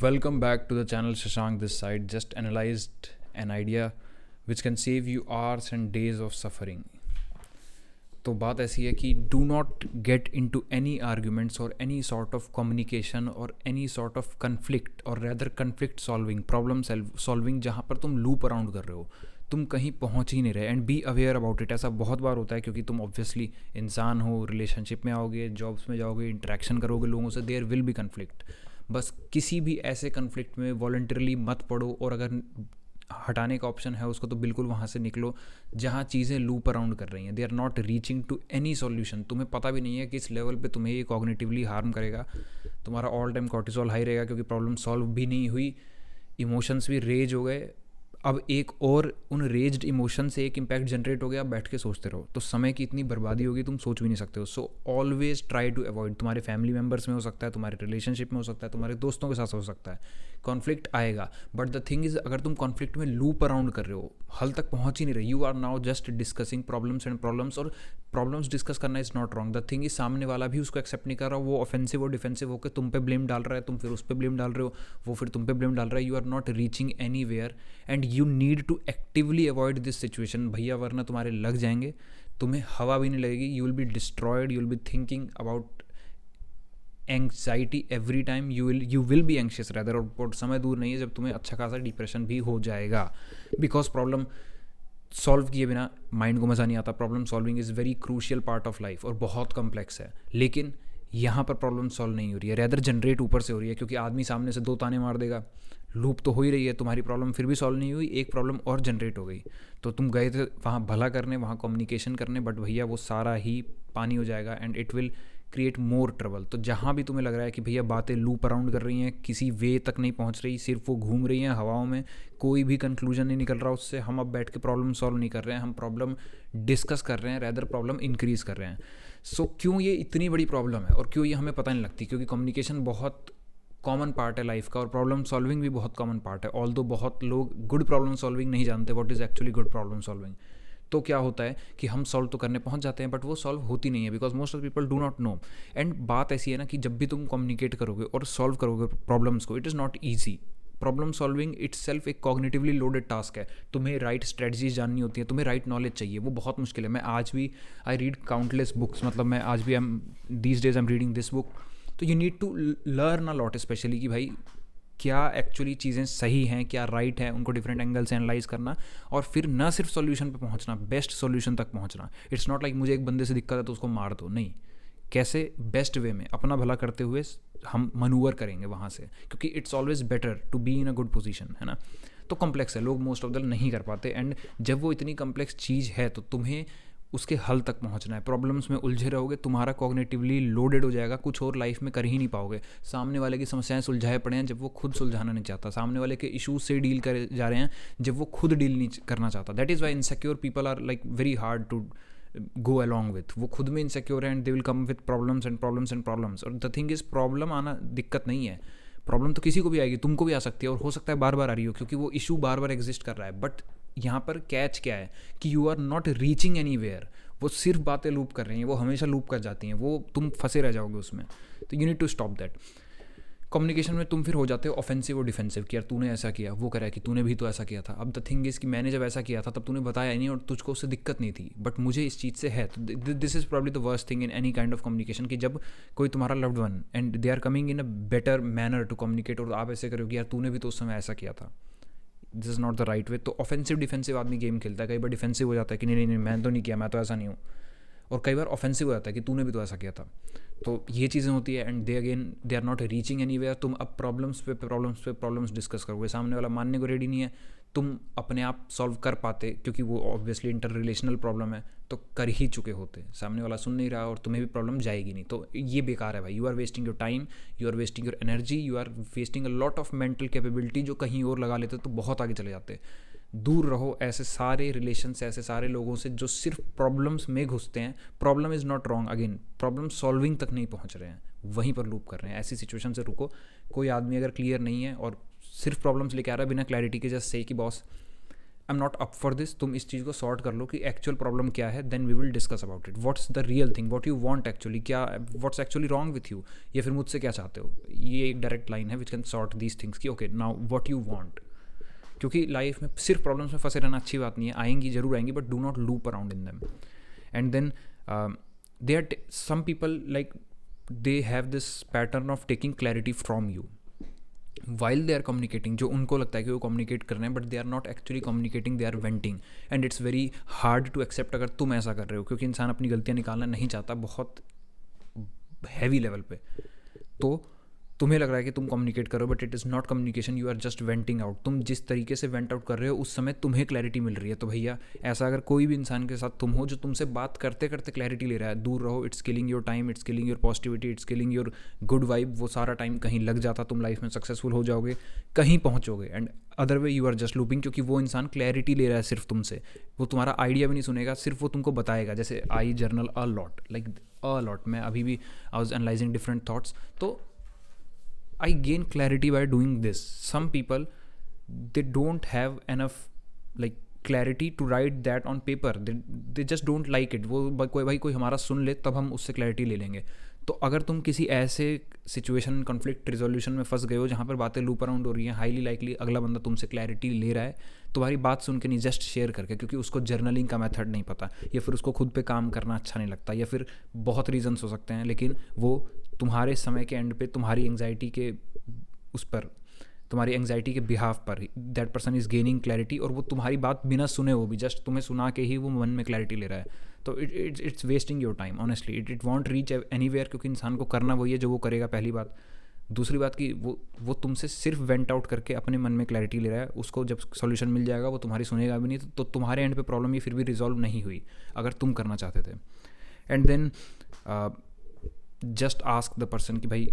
Welcome back to the channel. Shashank this side. Just analyzed an idea which can save you hours and days of suffering. तो बात ऐसी है कि do not get into any arguments और any sort of communication और any sort of conflict और rather conflict solving, problem solving जहाँ पर तुम लूप अराउंड कर रहे हो, तुम कहीं पहुँच ही नहीं रहे. And be aware about it. ऐसा बहुत बार होता है क्योंकि तुम ऑब्वियसली इंसान हो, रिलेशनशिप में आओगे, जॉब्स में जाओगे, इंटरेक्शन करोगे लोगों से, देयर विल बी कन्फ्लिक्ट. बस किसी भी ऐसे कन्फ्लिक्ट में वॉलंटरली मत पड़ो, और अगर हटाने का ऑप्शन है उसको तो बिल्कुल वहाँ से निकलो जहाँ चीज़ें लूप अराउंड कर रही हैं. They are not reaching to any solution. तुम्हें पता भी नहीं है कि इस लेवल पे तुम्हें ये कॉग्निटिवली हार्म करेगा. तुम्हारा ऑल टाइम कॉर्टिसोल हाई रहेगा क्योंकि प्रॉब्लम सॉल्व भी नहीं हुई, इमोशंस भी रेज हो गए. अब एक और उन रेज्ड इमोशन से एक इम्पैक्ट जनरेट हो गया, आप बैठ के सोचते रहो तो समय की इतनी बर्बादी होगी तुम सोच भी नहीं सकते हो. So always try to avoid. तुम्हारे फैमिली मेम्बर्स में हो सकता है, तुम्हारे रिलेशनशिप में हो सकता है, तुम्हारे दोस्तों के साथ हो सकता है, कॉन्फ्लिक्ट आएगा. बट द थिंग इज, अगर तुम कॉन्फ्लिक्ट में लूप अराउंड कर रहे हो, हल तक पहुंच ही नहीं रहे, you are now just discussing problems and problems. और प्रॉब्लम्स डिस्कस करना is not wrong. The thing is, सामने वाला भी उसको एक्सेप्ट नहीं कर रहा, वो ऑफेंसिव और डिफेंसिव होकर तुम पे ब्लेम डाल रहा है, तुम फिर उस पर ब्लेम डाल रहे हो, वो फिर तुम पे ब्लेम डाल रहा है. You are not reaching anywhere and you need to actively avoid this situation भैया, वरना तुम्हारे लग जाएंगे, तुम्हें हवा भी नहीं लगेगी, you will be destroyed, you will be thinking about anxiety every time, you will B anxious rather. और समय दूर नहीं है जब तुम्हें अच्छा खासा डिप्रेशन भी हो जाएगा. बिकॉज प्रॉब्लम सॉल्व किए बिना माइंड को मज़ा नहीं आता. Problem solving is very crucial part of life और बहुत कम्प्लेक्स है. लेकिन यहाँ पर प्रॉब्लम सॉल्व नहीं हो रही है, रैदर जनरेट ऊपर से हो रही है, क्योंकि आदमी सामने से दो ताने मार देगा. लूप तो हो ही रही है, तुम्हारी प्रॉब्लम फिर भी सॉल्व नहीं हुई, एक प्रॉब्लम और जनरेट हो गई. तो तुम गए थे वहाँ भला करने, वहाँ कम्युनिकेशन करने, बट भैया वो सारा ही पानी हो जाएगा and it will create more trouble. तो जहाँ भी तुम्हें लग रहा है कि भैया बातें लूप अराउंड कर रही हैं, किसी वे तक नहीं पहुँच रही, सिर्फ वो घूम रही हैं हवाओं में, कोई भी कंक्लूजन नहीं निकल रहा उससे, हम अब बैठ के प्रॉब्लम सॉल्व नहीं कर रहे हैं, हम प्रॉब्लम डिस्कस कर रहे हैं, रैदर प्रॉब्लम इंक्रीज़ कर रहे हैं. सो क्यों ये इतनी बड़ी प्रॉब्लम है और क्यों ये हमें पता नहीं लगती? क्योंकि कम्युनिकेशन बहुत कॉमन पार्ट है लाइफ का और प्रॉब्लम सॉल्विंग भी बहुत कॉमन पार्ट है. ऑल्दो बहुत लोग गुड प्रॉब्लम सॉल्विंग नहीं जानते what is actually good problem solving. तो क्या होता है कि हम सॉल्व तो करने पहुंच जाते हैं बट वो सॉल्व होती नहीं है, because most of people do not know. And बात ऐसी है ना कि जब भी तुम कम्युनिकेट करोगे और सॉल्व करोगे प्रॉब्लम्स को, it is not easy. Problem solving it self एक कॉग्निटिवली लोडेड टास्क है. तुम्हें राइट स्ट्रेटजीज जाननी होती है, तुम्हें राइट नॉलेज चाहिए, वो बहुत मुश्किल है. मैं आज भी आई रीड काउंटलेस बुक्स, मतलब मैं आज भी these days I am reading this book. तो you need to learn a lot, especially कि भाई क्या एक्चुअली चीज़ें सही हैं, क्या राइट है, उनको डिफरेंट एंगल से एनालाइज करना और फिर ना सिर्फ सॉल्यूशन पे पहुंचना, बेस्ट सॉल्यूशन तक पहुंचना. इट्स नॉट लाइक मुझे एक बंदे से दिक्कत है तो उसको मार दो, नहीं. कैसे बेस्ट वे में अपना भला करते हुए हम मनूवर करेंगे वहाँ से, क्योंकि it's always better to be in a good position, है ना. तो कॉम्प्लेक्स है, लोग मोस्ट ऑफ द नहीं कर पाते. एंड जब वो इतनी कॉम्प्लेक्स चीज़ है तो तुम्हें उसके हल तक पहुंचना है. प्रॉब्लम्स में उलझे रहोगे, तुम्हारा कॉग्निटिवली लोडेड हो जाएगा, कुछ और लाइफ में कर ही नहीं पाओगे. सामने वाले की समस्याएं सुलझाए पड़े हैं जब वो खुद सुलझाना नहीं चाहता, सामने वाले के इशूज से डील करे जा रहे हैं जब वो खुद डील नहीं करना चाहता. That is why insecure people are like very hard to go along with. वो खुद में इनसिक्योर है and they will come with problems and problems and problems. और द थिंग इज, प्रॉब्लम आना दिक्कत नहीं है, प्रॉब्लम तो किसी को भी आएगी, तुमको भी आ सकती है और हो सकता है बार बार आ रही हो क्योंकि वो इशू बार बार एग्जिस्ट कर रहा है. बट यहाँ पर कैच क्या है कि you are not reaching anywhere. वो सिर्फ बातें लूप कर रही हैं, वो हमेशा लूप कर जाती हैं, वो तुम फंसे रह जाओगे उसमें. तो you need to stop that. Communication में तुम फिर हो जाते हो ऑफेंसिव और डिफेंसिव कि यार तूने ऐसा किया, वो करा कि तूने भी तो ऐसा किया था. अब द थिंग इज़ कि मैंने जब ऐसा किया था तब तूने बताया नहीं और तुझको उससे दिक्कत नहीं थी, बट मुझे इस चीज़ से है. तो this is probably the worst thing in any kind of communication, कि जब कोई तुम्हारा loved one and they are coming in a better manner to communicate और आप ऐसे करो कि यार तूने भी तो उस समय ऐसा किया था. This is not the right way. तो ऑफेंसिव डिफेंसिव आदमी गेम खेलता है, कई बार डिफेंसिव हो जाता है कि नहीं नहीं नहीं मैंने तो नहीं किया, मैं तो ऐसा नहीं हूँ, और कई बार ऑफेंसिव हो जाता है कि तूने भी तो ऐसा किया था. तो ये चीज़ें होती है and they are not reaching anywhere. तुम अब प्रॉब्लम्स डिस्कस करोगे, सामने वाला मानने को रेडी नहीं है, तुम अपने आप सॉल्व कर पाते क्योंकि वो ऑब्वियसली इंटर रिलेशनल प्रॉब्लम है, तो कर ही चुके होते. सामने वाला सुन नहीं रहा और तुम्हें भी प्रॉब्लम जाएगी नहीं. तो ये बेकार है भाई. You are wasting your time, you are wasting your energy, you are wasting a lot of mental capability जो कहीं और लगा लेते तो बहुत आगे चले जाते. दूर रहो ऐसे सारे रिलेशन से, ऐसे सारे लोगों से जो सिर्फ प्रॉब्लम्स में घुसते हैं. Problem is not wrong, again problem solving तक नहीं पहुंच रहे हैं, वहीं पर लूप कर रहे हैं. ऐसी सिचुएशन से रुको. कोई आदमी अगर क्लियर नहीं है और सिर्फ प्रॉब्लम्स लेके आ रहा है बिना क्लैरिटी के, जस्ट से कि boss I am not up for this, तुम इस चीज़ को सॉर्ट कर लो कि एक्चुअल प्रॉब्लम क्या है, then we will discuss about it, what's the real thing, what you want actually, क्या what's actually wrong with you, या फिर मुझसे क्या चाहते हो। ये एक डायरेक्ट लाइन है which can sort these things कि okay now what you want. क्योंकि लाइफ में सिर्फ प्रॉब्लम्स में फंसे रहना अच्छी बात नहीं है, आएंगी जरूर आएंगी, but do not loop around in them. And then they are some people like they have this pattern of taking clarity from you while they are communicating, जो उनको लगता है कि वो कम्युनिकेट कर रहे हैं, but they are not actually communicating, they are venting. And it's very hard to accept अगर तुम ऐसा कर रहे हो, क्योंकि इंसान अपनी गलतियाँ निकालना नहीं चाहता बहुत हैवी लेवल पे। तो तुम्हें लग रहा है कि तुम कम्युनिकेट करो, but it is not communication, you are just venting out. तुम जिस तरीके से वेंट आउट कर रहे हो उस समय तुम्हें क्लैरिटी मिल रही है। तो भैया ऐसा अगर कोई भी इंसान के साथ तुम हो जो तुमसे बात करते करते क्लैरिटी ले रहा है, दूर रहो। It's killing your time, it's killing your positivity, it's killing your good vibe. वो सारा टाइम कहीं लग जाता, तुम लाइफ में सक्सेसफुल हो जाओगे, कहीं पहुँचोगे। And other way you are just looping, क्योंकि वो इंसान क्लैरिटी ले रहा है सिर्फ तुमसे, वो तुम्हारा आइडिया भी नहीं सुनेगा, सिर्फ वो तुमको बताएगा। जैसे I journal a lot, like a lot, मैं अभी भी I was analysing different thoughts, तो I gain clarity by doing this. Some people, they don't have enough like clarity to write that on paper. They just don't like it. वो कोई हमारा सुन ले तब हम उससे क्लैरिटी ले लेंगे। तो अगर तुम किसी ऐसे सिचुएशन, कॉन्फ्लिक्ट रिजोल्यूशन में फंस गए हो जहाँ पर बातें लूप अराउंड हो रही हैं, हाईली लाइकली अगला बंदा तुमसे क्लैरिटी ले रहा है तुम्हारी बात सुन के, नहीं जस्ट शेयर करके, क्योंकि उसको जर्नलिंग का मेथड नहीं पता, या फिर उसको खुद पे काम करना अच्छा नहीं लगता, या फिर बहुत रीजंस हो सकते हैं, लेकिन वो तुम्हारे समय के एंड पे तुम्हारी एंग्जाइटी के उस पर, तुम्हारी एंग्जाइटी के बिहाफ पर that person is gaining clarity, और वो तुम्हारी बात बिना सुने हो भी, जस्ट तुम्हें सुना के ही वो मन में क्लैरिटी ले रहा है। तो it's wasting your time honestly. It won't reach anywhere, क्योंकि इंसान को करना वही है जो वो करेगा, पहली बात। दूसरी बात कि वो तुमसे सिर्फ वेंट आउट करके अपने मन में क्लैरिटी ले रहा है, उसको जब सॉल्यूशन मिल जाएगा वो तुम्हारी सुनेगा भी नहीं, तो तुम्हारे एंड पे प्रॉब्लम ये फिर भी रिजॉल्व नहीं हुई अगर तुम करना चाहते थे। And then just ask the person कि भाई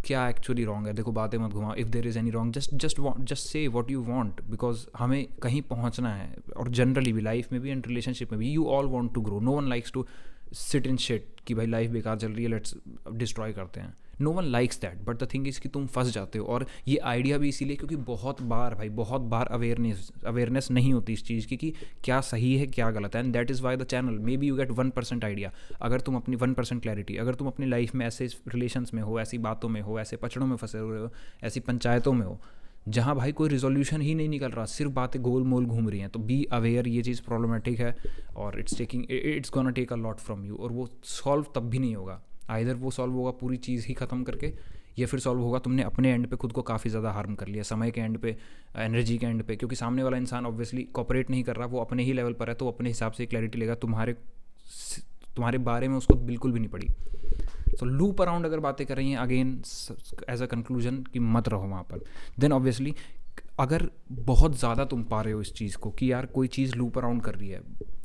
क्या एक्चुअली रॉन्ग है। देखो बातें मत घुमाओ, if there is any wrong just say what you want, because हमें कहीं पहुंचना है। और जनरली भी लाइफ में भी एंड रिलेशनशिप में भी, you all want to grow. No one likes to sit in shit कि भाई लाइफ बेकार चल रही है, लेट्स डिस्ट्रॉय करते हैं। No one likes that, but the thing is कि तुम फंस जाते हो। और ये आइडिया भी इसीलिए क्योंकि बहुत बार अवेयरनेस नहीं होती इस चीज़ की कि क्या सही है क्या गलत है। And that is why the channel, may be you get 1% idea. अगर तुम अपनी 1% क्लैरिटी, अगर तुम अपनी लाइफ में ऐसे रिलेशंस में हो, ऐसी बातों में हो, ऐसे पचड़ों में फंसे हुए हो, ऐसी पंचायतों में हो जहाँ भाई कोई रिजोल्यूशन ही नहीं निकल रहा, सिर्फ बातें गोल मोल घूम रही हैं, तो बी अवेयर, ये चीज़ प्रॉब्लमेटिक है और it's gonna take a lot from you. और वो सॉल्व तब भी नहीं होगा, आइदर वो सॉल्व होगा पूरी चीज़ ही ख़त्म करके, या फिर सॉल्व होगा तुमने अपने एंड पे खुद को काफ़ी ज़्यादा हार्म कर लिया, समय के एंड पे, एनर्जी के एंड पे। क्योंकि सामने वाला इंसान ऑब्वियसली कॉपरेट नहीं कर रहा, वो अपने ही लेवल पर है, तो अपने हिसाब से क्लैरिटी लेगा, तुम्हारे बारे में उसको बिल्कुल भी नहीं पड़ी। तो लूप अराउंड अगर बातें कर रही हैं, अगेन एज अ कंक्लूजन कि मत रहो वहाँ पर। देन ऑब्वियसली अगर बहुत ज़्यादा तुम पा रहे हो इस चीज़ को कि यार कोई चीज़ लूप अराउंड कर रही है,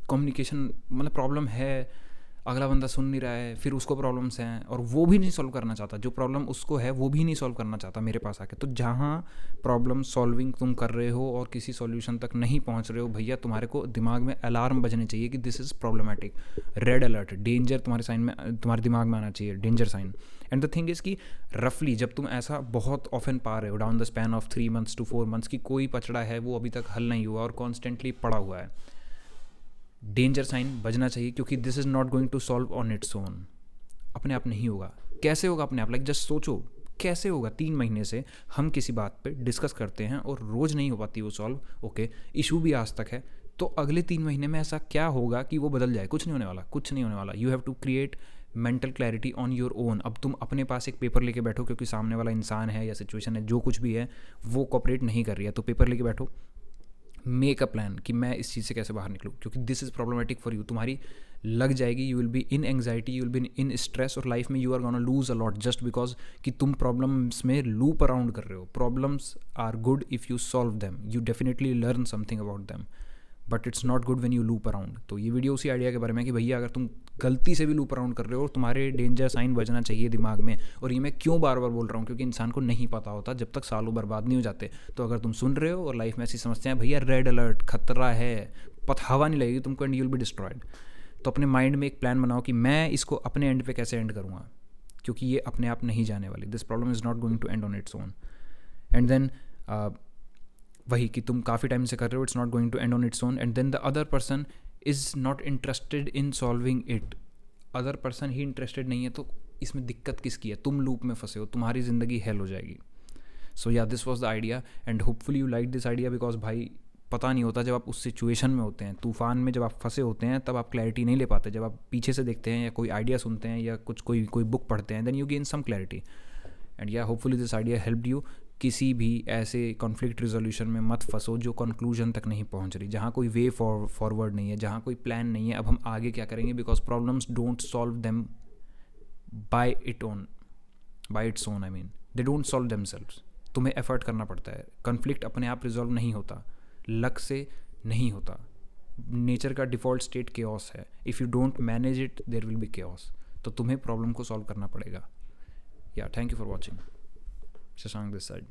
कम्युनिकेशन मतलब प्रॉब्लम है, अगला बंदा सुन नहीं रहा है, फिर उसको प्रॉब्लम्स हैं और वो भी नहीं सॉल्व करना चाहता, जो प्रॉब्लम उसको है वो भी नहीं सॉल्व करना चाहता मेरे पास आके, तो जहाँ प्रॉब्लम सॉल्विंग तुम कर रहे हो और किसी सॉल्यूशन तक नहीं पहुँच रहे हो, भैया तुम्हारे को दिमाग में अलार्म बजने चाहिए कि this is problematic, red alert, danger तुम्हारे साइन में, तुम्हारे दिमाग में आना चाहिए, danger sign. And the thing is कि रफली जब तुम ऐसा बहुत ऑफन पा रहे हो down the span of 3 months to 4 months की कोई पचड़ा है वो अभी तक हल नहीं हुआ और कॉन्स्टेंटली पड़ा हुआ है, डेंजर साइन बजना चाहिए, क्योंकि this is not going to solve on its own. अपने आप नहीं होगा। कैसे होगा अपने आप? लाइक जस्ट सोचो कैसे होगा। 3 महीने से हम किसी बात पे डिस्कस करते हैं और रोज़ नहीं हो पाती वो सॉल्व, ओके, इशू भी आज तक है, तो अगले 3 महीने में ऐसा क्या होगा कि वो बदल जाए? कुछ नहीं होने वाला, कुछ नहीं होने वाला। You have to create mental clarity on your own. अब तुम अपने पास एक पेपर लेके बैठो, क्योंकि सामने वाला इंसान है या सिचुएशन है, जो कुछ भी है वो कोऑपरेट नहीं कर रही है, तो पेपर लेके बैठो, मेक अ प्लान कि मैं इस चीज़ से कैसे बाहर निकलूँ, क्योंकि this is problematic for you. तुम्हारी लग जाएगी, you will be in anxiety, you will be in stress, और लाइफ में you are gonna lose a lot just because कि तुम प्रॉब्लम्स में लूप अराउंड कर रहे हो। Problems are good if you solve them, you definitely learn something about them, but it's not good when you loop around. तो ये video उसी idea के बारे में कि भैया अगर तुम गलती से भी लूप अराउंड कर रहे हो, तुम्हारे डेंजर साइन बजना चाहिए दिमाग में। और ये मैं क्यों बार बार बोल रहा हूँ, क्योंकि इंसान को नहीं पता होता जब तक सालों बर्बाद नहीं हो जाते। तो अगर तुम सुन रहे हो और लाइफ में ऐसी समस्याएं, भैया रेड अलर्ट, खतरा है, हवा नहीं लगेगी तुमको, and you will be destroyed. तो अपने माइंड में एक प्लान बनाओ कि मैं इसको अपने एंड पे कैसे एंड करूँगा, क्योंकि ये अपने आप नहीं जाने वाली। This problem is not going to end on its own. And then वही कि तुम काफ़ी टाइम से कर रहे हो, it's not going to end on its own, and then the other person is not interested in solving it. Other person ही interested नहीं है, तो इसमें दिक्कत किसकी है? तुम लूप में फंसे हो, तुम्हारी ज़िंदगी हेल हो जाएगी. सो या this was the idea and hopefully you like this idea, because भाई पता नहीं होता जब आप उस सिचुएशन में होते हैं, तूफान में जब आप फंसे होते हैं, तब आप क्लैरिटी नहीं ले पाते. जब आप पीछे से देखते हैं या कोई आइडिया सुनते हैं या कोई बुक पढ़ते हैं, then you gain some clarity. And या hopefully this idea helped you. किसी भी ऐसे कॉन्फ्लिक्ट रिजोल्यूशन में मत फंसो जो कंक्लूजन तक नहीं पहुंच रही, जहाँ कोई वे फॉरवर्ड नहीं है, जहाँ कोई प्लान नहीं है, अब हम आगे क्या करेंगे, because problems don't solve them by its own. I mean they don't solve themselves. तुम्हें एफर्ट करना पड़ता है. कॉन्फ्लिक्ट अपने आप रिजॉल्व नहीं होता, लक से नहीं होता. नेचर का डिफ़ॉल्ट स्टेट केओस है. If you don't manage it there will be chaos. तो तुम्हें प्रॉब्लम को सॉल्व करना पड़ेगा. या thank you for watching. Shashank this side.